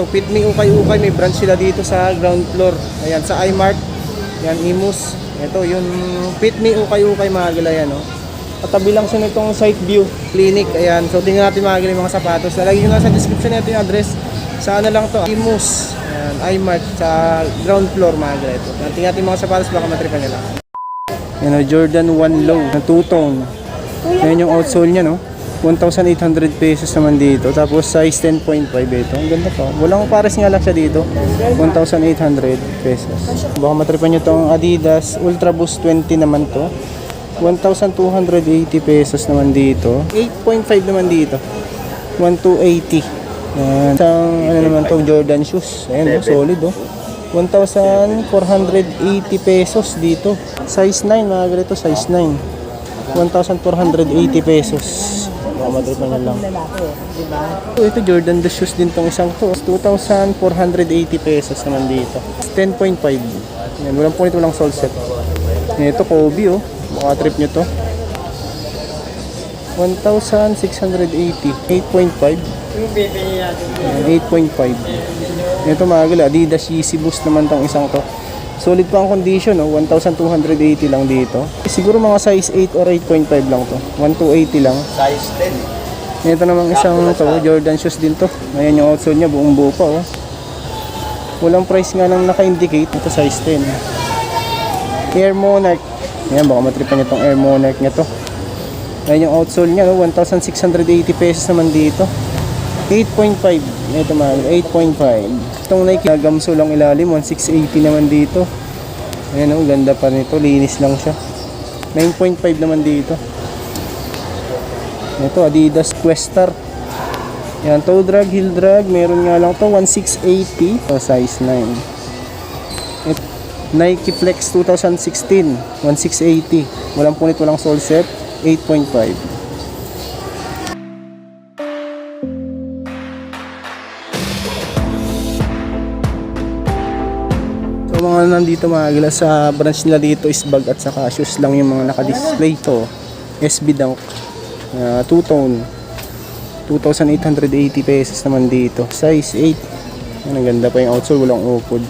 Itong Fit Me Ukay-Ukay, may branch sila dito sa ground floor. Ayan, sa iMart. Yan, Imus. Ito, yung Fit Me Ukay-Ukay, mga gila yan, oh. Katabi lang siya nitong Sight View Clinic. Ayan, so tingnan natin mga gila yung mga sapatos. Lalagay nyo nga sa description nito yung address. Sa ano lang to, Imus. Ayan, iMart, sa ground floor, mga gila ito. Tingnan natin yung mga sapatos, baka matripan nyo lang. Yan, oh, Jordan 1 Low na two-tone. Ayan yung outsole nya, no? 1,800 pesos naman dito. Tapos size 10.5 ito. Ang ganda pa. Walang pares nga lang siya dito. 1,800 pesos. Baka matripan nyo itong Adidas Ultra Boost 20 naman to. 1,280 pesos naman dito. 8.5 naman dito. 1,280. Yan. Isang ano naman to, Jordan shoes. Ayan, oh, solid oh. 1,480 pesos dito. Size 9 mga ganito, size 9. 1,480 pesos. Baka matripan nyo lang. Ito Jordan the shoes din tong isang to. 2,480 pesos naman dito. 10.5. Yan, walang punit, walang sole set. Ito Kobe oh. Baka trip nyo to. 1,680. 8.5. 8.5. Ito mga gala, Adidas Yeezy Boost naman tong isang to. Solid pa ang condition, no? 1,280 lang dito. Siguro mga size 8 or 8.5 lang to. 1,280 lang. Size 10. Ito namang isang to, Jordan shoes din to. Ayan yung outsole niya, buong buo pa oh. Walang price nga lang naka-indicate. Ito size 10. Air Monarch. Ayan, baka matripan itong Air Monarch niya to. Ayan yung outsole niya, no? 1,680 pesos naman dito. 8.5. Ito mga 8.5. Itong Nike Gamso lang ilalim, 1,680 naman dito. Ayan oh, ganda pa nito, linis lang siya. 9.5 naman dito. Ito Adidas Questar. Yan, toe drag, heel drag, meron nga lang to 1,680. So, size 9. Ito, Nike Flex 2016, 1,680. Walang punit, walang sole set, 8.5. Mga nandito mga gila sa branch nila dito is bag at saka shoes lang yung mga naka-display to. SB Dunk two-tone 2,880 pesos naman dito. Size 8. Ang ganda pa yung outsole, walang upod.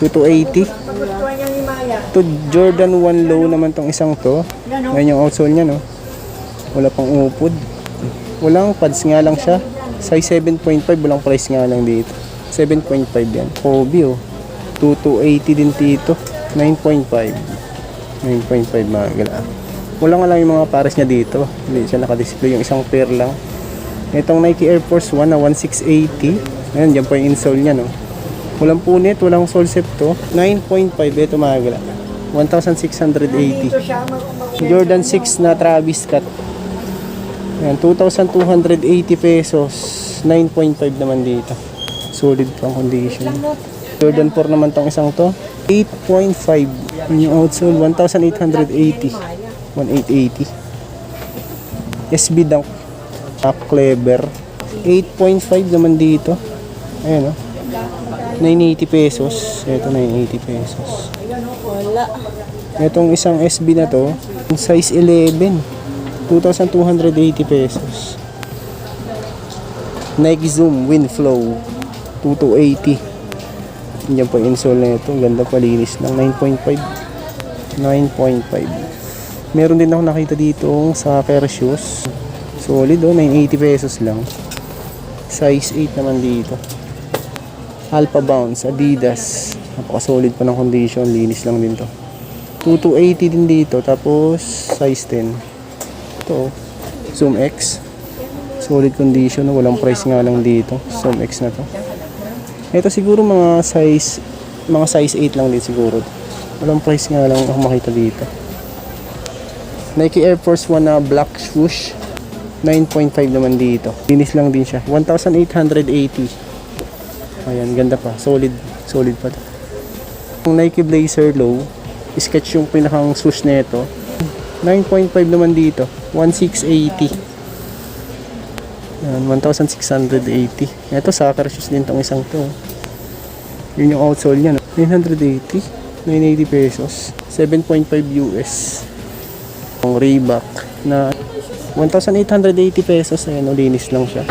2,280. To Jordan 1 Low naman tong isang to. Ngayon yung outsole nya no. Wala pang upod. Walang pads nga lang siya. Size 7.5, walang price nga lang dito. 7.5 yan. Kobe oh. 2,280 din dito. 9.5 mga gala. Wala nga lang yung mga pares niya dito. Hindi siya nakadisplay, yung isang pair lang. Itong Nike Air Force 1 na 1,680. Ayan, dyan po yung insole nya no. Walang punit, walang sole set to. 9.5 ito mga gala. 1,680. Jordan 6 na Travis Scott. Ayan, 2,280 pesos. 9.5 naman dito. Solid pang condition. Jordan 4 naman tong isang to. 8.5. Yung outsole 1,880. 1,880. SB Dunk. Clever. 8.5 naman dito. Ayan o. 980 pesos. Ito 980 pesos. Itong isang SB na to, size 11. 2,280 pesos. Nike Zoom Windflow 2,280. Yan po yung insole na ito. Ganda pa, linis lang. 9.5. Meron din ako nakita dito sa pair shoes. Solid oh, 980 pesos lang. Size 8 naman dito. Alpha Bounce, Adidas. Napaka-solid pa ng condition. Linis lang din to. 2,280 din dito. Tapos size 10. Ito Zoom X. Solid condition. Walang price nga lang dito. Zoom X na to. Ito siguro mga size 8 lang din siguro. Walang price nga lang ako makita dito. Nike Air Force 1 na black swoosh. 9.5 naman dito. Linis lang din siya. 1,880. Ayan, ganda pa. Solid pa. Yung Nike Blazer Low, sketch yung pinakang swoosh na ito. 9.5 naman dito. 1,680. Yan, 1,680. Ito, soccer shoes din tong isang to. Yun yung outsole niya, no? 980. 980 pesos. 7.5 US. Ang Reebok na 1,880 pesos. Ayan, linis lang siya.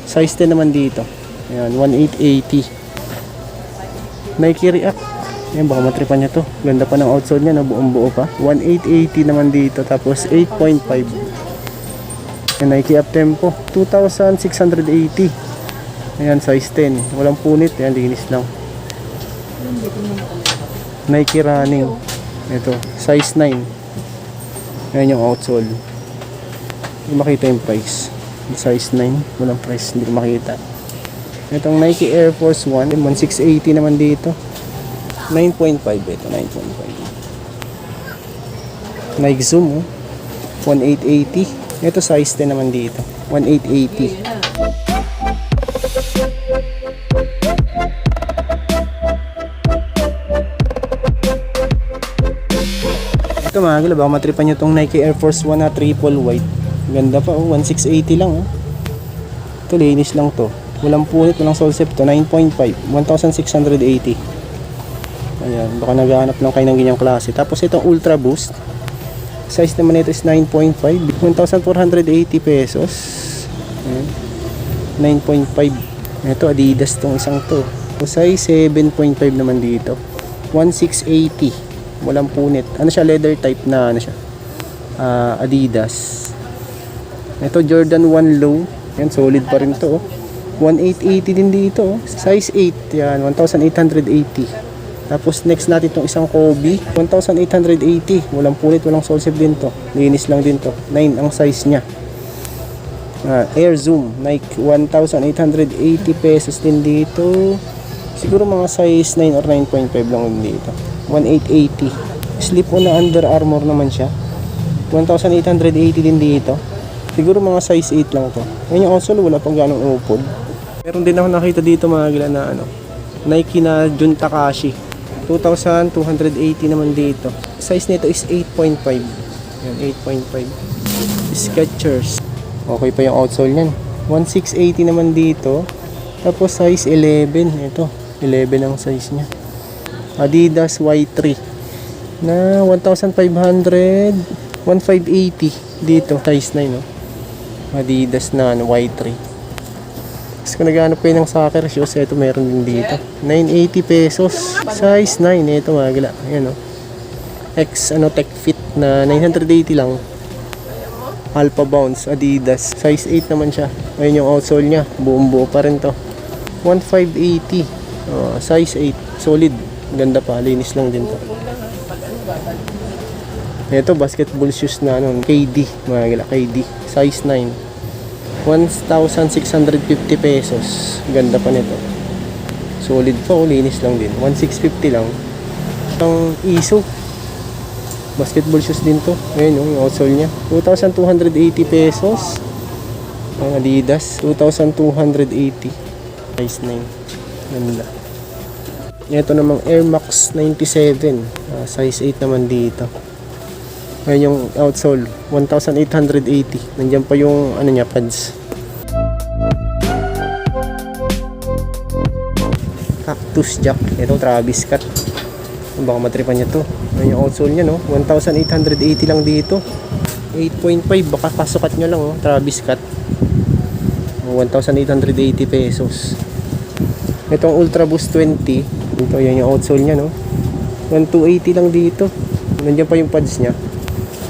Size 10 naman dito. Ayan, 1,880. Nike React. Ayan, baka matripan niya to. Ganda pa ng outsole niya, no? Buong buo pa. 1,880 naman dito. Tapos 8.5. Ayan, Nike Uptempo. 2,680. Ayan, size 10. Walang punit. Ayan, linis lang. Nike Running. Ito, size 9. Ayan yung outsole. Hindi makita yung price. Size 9. Walang price. Hindi ko makita. Itong Nike Air Force 1. 1,680 naman dito. 9.5 ito. 9.5. Nike Zoom. 1,880. Ito size 10 naman dito. 1,880. Ito mga gila, baka matripan nyo itong Nike Air Force 1 na triple white. Ganda pa, 1,680 lang. Ito, linis lang to. Walang punit, walang sole step to. 9.5, 1,680. Ayan, baka naghahanap lang kayo ng ganyang klase. Tapos itong Ultra Boost, size naman ito is 9.5, 1,480 pesos. Ayan, 9.5. Ito, Adidas tong isang to. Size 7.5 naman dito. 1,680. Walang punit. Ano siya, leather type na ano siya, Adidas. Ito Jordan 1 low. Yan, solid pa rin to. 1,880 din dito. Size 8. Yan, 1,880. Tapos next natin itong isang Kobe. 1,880. Walang punit, walang sole step din to. Linis lang din to. 9 ang size niya. Air Zoom Nike, 1,880 pesos din dito. Siguro mga size 9 or 9.5 lang din dito. 1,880. Slip-on na Under Armour naman siya. 1,880 din dito. Siguro mga size 8 lang to. Ngayon yung outsole, wala pang ganong upod. Meron din ako nakita dito mga gila na ano, Nike na Jun Takashi. 2,280 naman dito. Size nito is 8.5. Yan, 8.5. Skechers. Okay pa yung outsole niyan. 1,680 naman dito. Tapos size 11. Ito, 11 ang size niya. Adidas Y3 na 1,500, 1,580 dito, size 9, no? Adidas na Y3. Tapos kung naghanap kayo ng soccer shoes, ito meron din dito, 980 pesos, size 9. Ito mga gila, ayan, no? Tech Fit na 980 lang. Alpha Bounce Adidas, size 8 naman siya. Ayun yung outsole nya, buong buo pa rin to. 1,580, size 8, solid. Ganda pa, linis lang din to. Ito, basketball shoes na ano, KD, mga gila, KD, size 9. 1,650 pesos. Ganda pa nito. Solid pa, linis lang din. 1,650 lang. Ang ISO. Basketball shoes din to. Ayun, yung outsole niya. 2,280 pesos. Ang Adidas, 2,280. Size 9. Ganda. Ito namang Air Max 97, size 8 naman dito. Ngayon yung outsole, 1,880. Nandiyan pa yung ano niya, pads. Cactus Jack. Ito Travis Scott. Baka matripan niya to. Ngayon yung outsole niya, no? 1,880 lang dito. 8.5, baka pasukat nyo lang, oh. Travis Scott. 1,880 pesos. Itong Ultra Boost 20. Ito, yan yung outsole nya, no? 1,280 lang dito. Nandiyan pa yung pads nya.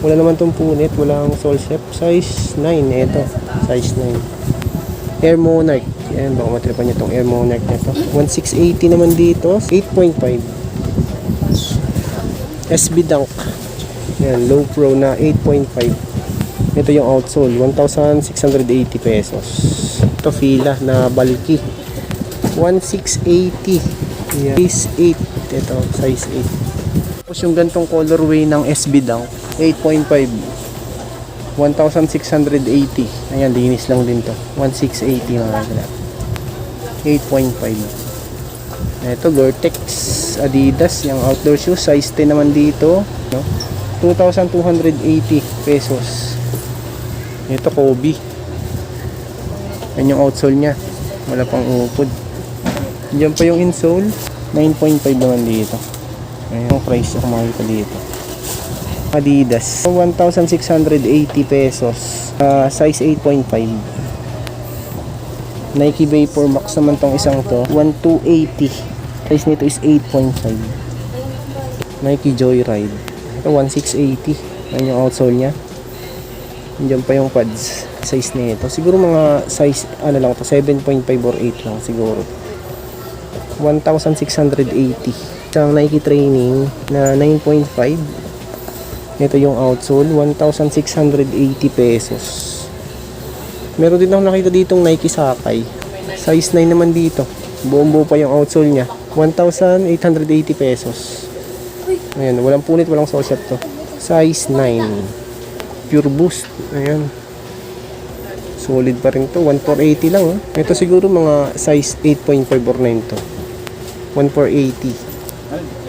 Wala naman tong punit, walang sole step. Size 9, ito. Size 9. Air Monarch. Yan, baka matripan nyo itong Air Monarch nito. 1,680 naman dito. 8.5. SB Dunk. Yan, low pro na 8.5. Ito yung outsole, 1,680 pesos. Ito Fila na bulky. 1,680. Yeah. Size 8. Ito, size 8. Tapos yung gantong colorway ng SB Dunk, 8.5. 1,680. Ayan, linis lang din to. 1,680 mga gala. 8.5. Ito, Gore-Tex Adidas, yung outdoor shoes, size 10 naman dito, no? 2,280 pesos. Ito, Kobe. Ayan yung outsole nya. Wala pang upod. Diyan pa yung insole, 9.5 naman dito. Ayan ang price ako makikita dito. Adidas 1,680 pesos, size 8.5. Nike Vapor Max naman tong isang to, 1,280. Size nito is 8.5. Nike Joyride, ito 1,680. Ayan yung outsole nya. Diyan pa yung pads. Size nito siguro mga size ano lang to, 7.5 or 8 lang siguro. 1,680. Isang Nike Training na 9.5. Ito yung outsole, 1,680 pesos. Meron din ako nakita ditong Nike Sakai. Size 9 naman dito. Buong-buo pa yung outsole niya. 1,880 pesos. Ayan, walang punit, walang sole shop to. Size 9. Pure Boost. Ayan. Solid pa rin to. 1,480 lang. Oh. Ito siguro mga size 8.5 or 9 to. 1,480.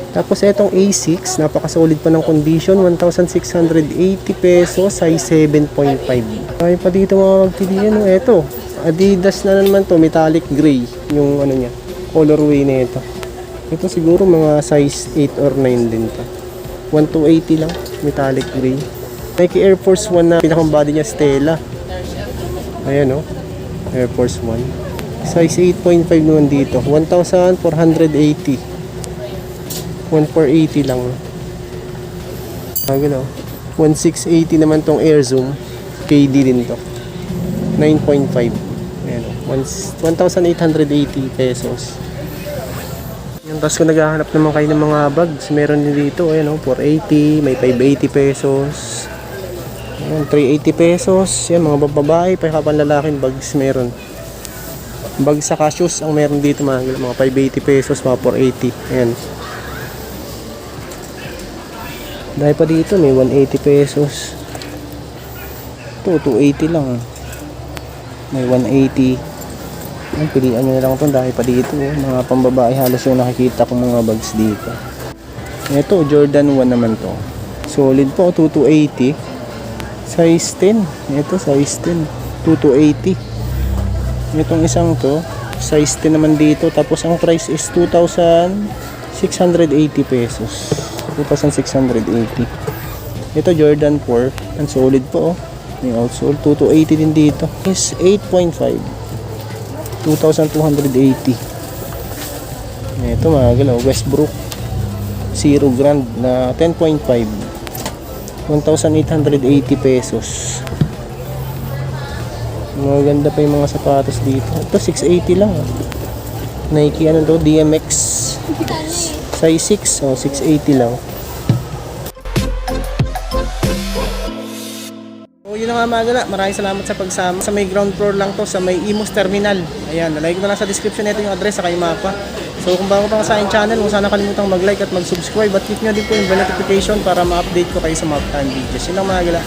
Tapos itong A6, napaka-solid pa ng condition, 1,680 pesos, size 7.5. Ay pa dito mga magpilian, no? Ito, Adidas na naman to, metallic gray, yung ano niya, colorway na ito. Ito siguro mga size 8 or 9 din to. 1,280 lang, metallic gray. Nike Air Force 1 na pinakang body niya, Stella. Ayan, no? Air Force 1. Size 8.5 naman dito, 1,480. 1,480 lang. Gano'n. 1,680 naman tong Air Zoom. KD din to. 9.5. Ayan o. 1,880 pesos. Yung tapos kung naghahanap naman kayo ng mga bags, meron din dito. Ayan o. 480. May 580 pesos. Ayan, 380 pesos. Yan, mga babae. Panlalaking bags meron. Bags sa shoes ang meron dito mga 580 pesos, mga 480. Ayan. Dahil pa dito may 180 pesos. Ito 280 lang. May 180. Ang pilihan nyo na lang ito dahil pa dito. Mga pambabae halos yung nakikita kong mga bags dito. Ito Jordan 1 naman to. Solid po, 2,280. Size 10. Ito size 10. 2,280. Itong isang to, size 10 naman dito. Tapos ang price is 2,680 pesos. 2,680. Ito Jordan 4. Ang solid po, oh. May outsole. 2,280 din dito. Is 8.5. 2,280. Ito mga galaw. Westbrook. Zero Grand na 10.5. 1,880 pesos. Maganda pa yung mga sapatos dito. Ito 680 lang. Nike ano to? DMX. Size 6. Oh, 680 lang. So yun na nga mga gala. Maraming salamat sa pagsama. Sa may ground floor lang to. Sa may Imus Terminal. Ayan. Nalagay ko na lang sa description nito yung address sa kay mapa. So kung bago pa sa aking channel, huwag sana kalimutang mag-like at mag-subscribe. At click nyo din po yung bell notification para ma-update ko kayo sa mga uptime videos. Yun lang mga gala.